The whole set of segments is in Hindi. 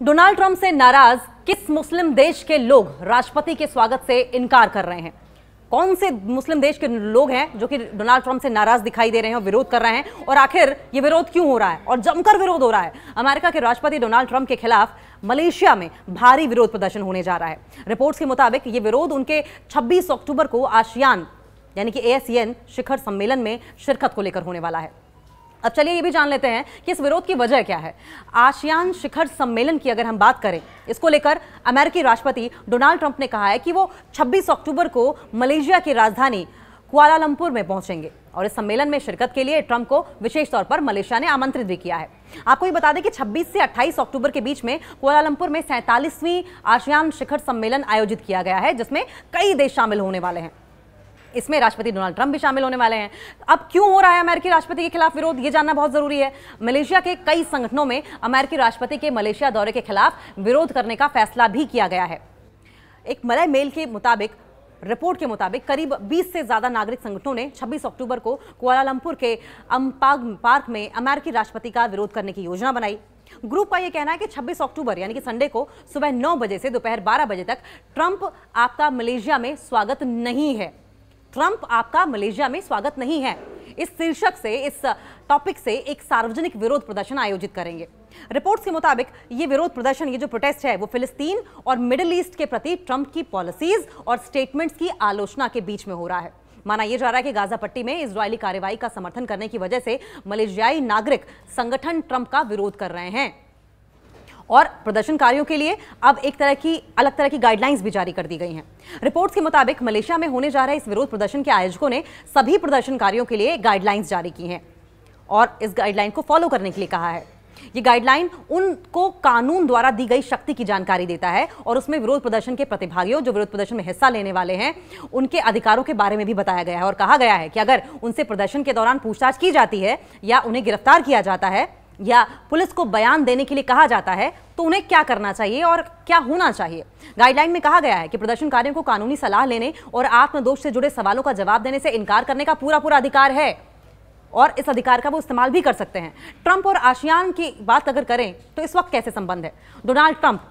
डोनाल्ड ट्रंप से नाराज किस मुस्लिम देश के लोग राष्ट्रपति के स्वागत से इनकार कर रहे हैं? कौन से मुस्लिम देश के लोग हैं जो कि डोनाल्ड ट्रंप से नाराज दिखाई दे रहे हैं और विरोध कर रहे हैं? और आखिर ये विरोध क्यों हो रहा है और जमकर विरोध हो रहा है? अमेरिका के राष्ट्रपति डोनाल्ड ट्रंप के खिलाफ मलेशिया में भारी विरोध प्रदर्शन होने जा रहा है। रिपोर्ट्स के मुताबिक ये विरोध उनके 26 अक्टूबर को आसियान यानी कि ASEAN शिखर सम्मेलन में शिरकत को लेकर होने वाला है। अब चलिए ये भी जान लेते हैं कि इस विरोध की वजह क्या है। आसियान शिखर सम्मेलन की अगर हम बात करें, इसको लेकर अमेरिकी राष्ट्रपति डोनाल्ड ट्रंप ने कहा है कि वो 26 अक्टूबर को मलेशिया की राजधानी कुआलालंपुर में पहुंचेंगे और इस सम्मेलन में शिरकत के लिए ट्रंप को विशेष तौर पर मलेशिया ने आमंत्रित भी किया है। आपको ये बता दें कि 26 से 28 अक्टूबर के बीच में कुआलालंपुर में 47वीं आसियान शिखर सम्मेलन आयोजित किया गया है, जिसमें कई देश शामिल होने वाले हैं। इसमें राष्ट्रपति डोनाल्ड ट्रंप भी शामिल होने वाले हैं। अब क्यों हो रहा है अमेरिकी राष्ट्रपति के खिलाफ विरोध, ये जानना बहुत जरूरी है। मलेशिया के कई संगठनों में अमेरिकी राष्ट्रपति के मलेशिया दौरे के खिलाफ विरोध करने का फैसला भी किया गया है। एक मलय मेल के मुताबिक, रिपोर्ट के मुताबिक करीब 20 से ज्यादा नागरिक संगठनों ने 26 अक्टूबर को कुआलालंपुर के अम्पाग पार्क में अमेरिकी राष्ट्रपति का विरोध करने की योजना बनाई। ग्रुप का यह कहना है कि 26 अक्टूबर यानी कि संडे को सुबह 9 बजे से दोपहर 12 बजे तक ट्रंप आपका मलेशिया में स्वागत नहीं है। ट्रंप आपका मलेशिया में स्वागत नहीं है, इस शीर्षक से, इस टॉपिक से एक सार्वजनिक विरोध प्रदर्शन आयोजित करेंगे। रिपोर्ट्स के मुताबिक ये विरोध प्रदर्शन, ये जो प्रोटेस्ट है, वो फिलिस्तीन और मिडिल ईस्ट के प्रति ट्रंप की पॉलिसीज और स्टेटमेंट्स की आलोचना के बीच में हो रहा है। माना यह जा रहा है कि गाजा पट्टी में इजरायली कार्रवाई का समर्थन करने की वजह से मलेशियाई नागरिक संगठन ट्रंप का विरोध कर रहे हैं और प्रदर्शनकारियों के लिए अब एक अलग तरह की गाइडलाइंस भी जारी कर दी गई हैं। रिपोर्ट्स के मुताबिक मलेशिया में होने जा रहे इस विरोध प्रदर्शन के आयोजकों ने सभी प्रदर्शनकारियों के लिए गाइडलाइंस जारी की हैं और इस गाइडलाइन को फॉलो करने के लिए कहा है। ये गाइडलाइन उनको कानून द्वारा दी गई शक्ति की जानकारी देता है और उसमें विरोध प्रदर्शन के प्रतिभागियों, जो विरोध प्रदर्शन में हिस्सा लेने वाले हैं, उनके अधिकारों के बारे में भी बताया गया है और कहा गया है कि अगर उनसे प्रदर्शन के दौरान पूछताछ की जाती है या उन्हें गिरफ्तार किया जाता है या पुलिस को बयान देने के लिए कहा जाता है तो उन्हें क्या करना चाहिए और क्या होना चाहिए। गाइडलाइन में कहा गया है कि प्रदर्शनकारियों को कानूनी सलाह लेने और आत्मदोष से जुड़े सवालों का जवाब देने से इनकार करने का पूरा अधिकार है और इस अधिकार का वो इस्तेमाल भी कर सकते हैं। ट्रंप और आसियान की बात अगर करें तो इस वक्त कैसे संबंध है? डोनाल्ड ट्रंप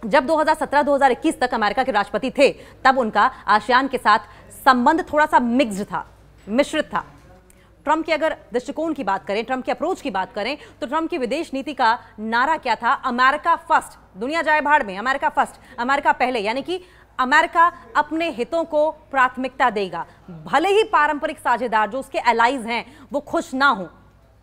जब 2017-2021 तक अमेरिका के राष्ट्रपति थे, तब उनका आसियान के साथ संबंध थोड़ा सा मिक्स्ड था, मिश्रित था। ट्रंप के अगर दृष्टिकोण की बात करें, ट्रंप के अप्रोच की बात करें, तो ट्रंप की विदेश नीति का नारा क्या था? अमेरिका फर्स्ट, दुनिया जाए भाड़ में, अमेरिका फर्स्ट, अमेरिका पहले। यानी कि अमेरिका अपने हितों को प्राथमिकता देगा, भले ही पारंपरिक साझेदार जो उसके एलाइज हैं वो खुश ना हो,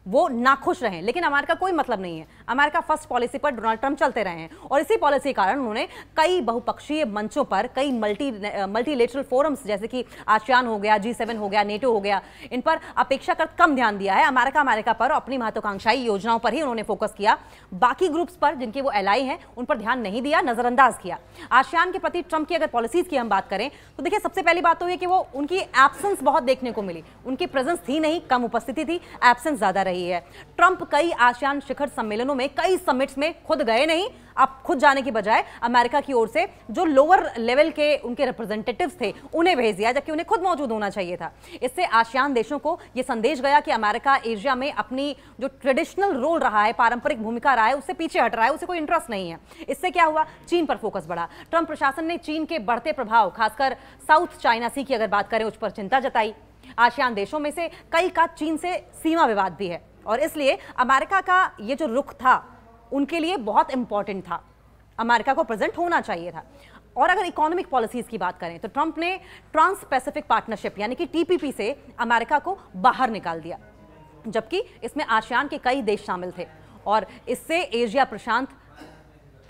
वो नाखुश रहें, लेकिन अमेरिका कोई मतलब नहीं है। अमेरिका फर्स्ट पॉलिसी पर डोनाल्ड ट्रंप चलते रहे हैं और इसी पॉलिसी के कारण उन्होंने कई बहुपक्षीय मंचों पर, कई मल्टीलेटरल फोरम्स जैसे कि आसियान हो गया, G7 हो गया, नेटो हो गया, इन पर अपेक्षाकृत कम ध्यान दिया है। अमेरिका पर अपनी महत्वाकांक्षाई योजनाओं पर ही उन्होंने फोकस किया। बाकी ग्रुप्स पर, जिनके वो एलाई हैं, उन पर ध्यान नहीं दिया, नजरअंदाज किया। आसियान के प्रति ट्रंप की अगर पॉलिसीज की हम बात करें तो देखिए, सबसे पहली बात तो ये कि वो उनकी एब्सेंस बहुत देखने को मिली। उनकी प्रेजेंस थी नहीं, कम उपस्थिति थी, एब्सेंस ज्यादा रही है। ट्रंप कई आसियान शिखर सम्मेलनों में, कई समिट्स में खुद गए नहीं। अब खुद जाने की बजाय अमेरिका की ओर से जो लोअर लेवल के उनके रिप्रेजेंटेटिव्स थे उन्हें भेज दिया, जबकि उन्हें खुद मौजूद होना चाहिए था। इससे आसियान देशों को यह संदेश गया कि अमेरिका एशिया में अपनी जो ट्रेडिशनल रोल रहा है, पारंपरिक भूमिका रहा है, उससे पीछे हट रहा है, उसे कोई इंटरेस्ट नहीं है। इससे क्या हुआ? चीन पर फोकस बढ़ा। ट्रंप प्रशासन ने चीन के बढ़ते प्रभाव, खासकर साउथ चाइना सी की अगर बात करें, उस पर चिंता जताई। आसियान देशों में से कई का चीन से सीमा विवाद भी है और इसलिए अमेरिका का ये जो रुख था उनके लिए बहुत इंपॉर्टेंट था, अमेरिका को प्रेजेंट होना चाहिए था। और अगर इकोनॉमिक पॉलिसीज की बात करें तो ट्रंप ने ट्रांस पैसिफिक पार्टनरशिप यानी कि TPP से अमेरिका को बाहर निकाल दिया, जबकि इसमें आसियान के कई देश शामिल थे और इससे एशिया प्रशांत,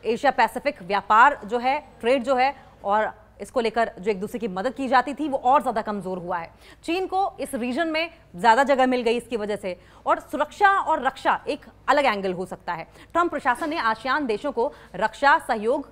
एशिया पैसिफिक व्यापार जो है, ट्रेड जो है और इसको लेकर जो एक दूसरे की मदद की जाती थी, वो और ज्यादा कमजोर हुआ है। चीन को इस रीजन में ज्यादा जगह मिल गई इसकी वजह से, और सुरक्षा और रक्षा एक अलग एंगल हो सकता है। ट्रंप प्रशासन ने आसियान देशों को रक्षा सहयोग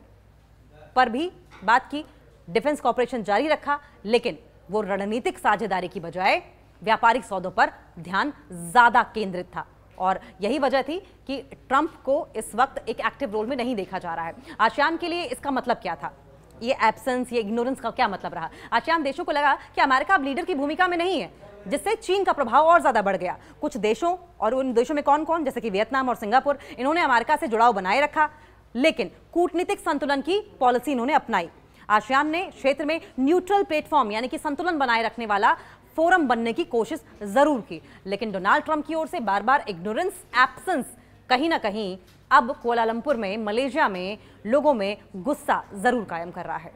पर भी बात की, डिफेंस कॉर्पोरेशन जारी रखा, लेकिन वो रणनीतिक साझेदारी की बजाय व्यापारिक सौदों पर ध्यान ज्यादा केंद्रित था और यही वजह थी कि ट्रंप को इस वक्त एक एक्टिव रोल में नहीं देखा जा रहा है। आसियान के लिए इसका मतलब क्या था? ये एब्सेंस, ये इग्नोरेंस का क्या मतलब रहा? आसियान देशों को लगा कि अमेरिका अब लीडर की भूमिका में नहीं है, जिससे चीन का प्रभाव और ज्यादा बढ़ गया। कुछ देशों, और उन देशों में कौन कौन, जैसे कि वियतनाम और सिंगापुर, इन्होंने अमेरिका से जुड़ाव बनाए रखा। लेकिन कूटनीतिक संतुलन की पॉलिसी इन्होंने अपनाई। आसियान ने क्षेत्र में न्यूट्रल प्लेटफॉर्म यानी कि संतुलन बनाए रखने वाला फोरम बनने की कोशिश जरूर की, लेकिन डोनाल्ड ट्रंप की ओर से बार बार इग्नोरेंस, एब्सेंस कहीं ना कहीं अब कुआलालंपुर में, मलेशिया में लोगों में गुस्सा जरूर कायम कर रहा है।